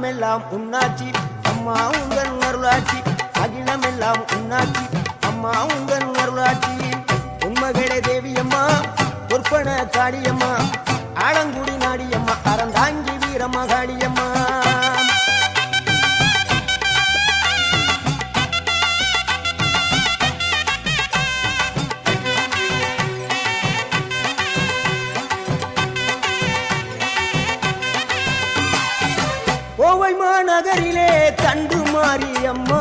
அகிலமெல்லாம் உன்னாட்சி அம்மா உங்கள் அருளாட்சி அகிலமெல்லாம் உன்னாட்சி அம்மா உங்கள் அருளாட்சி உண்மகளே தேவியம்மா பொற்பன காளியம்மா ஆலங்குடி நாடியம்மா அறந்தாங்கி வீரம்மா காளியம்மா கோவை மாநகரிலே தண்டு மாரியம்மா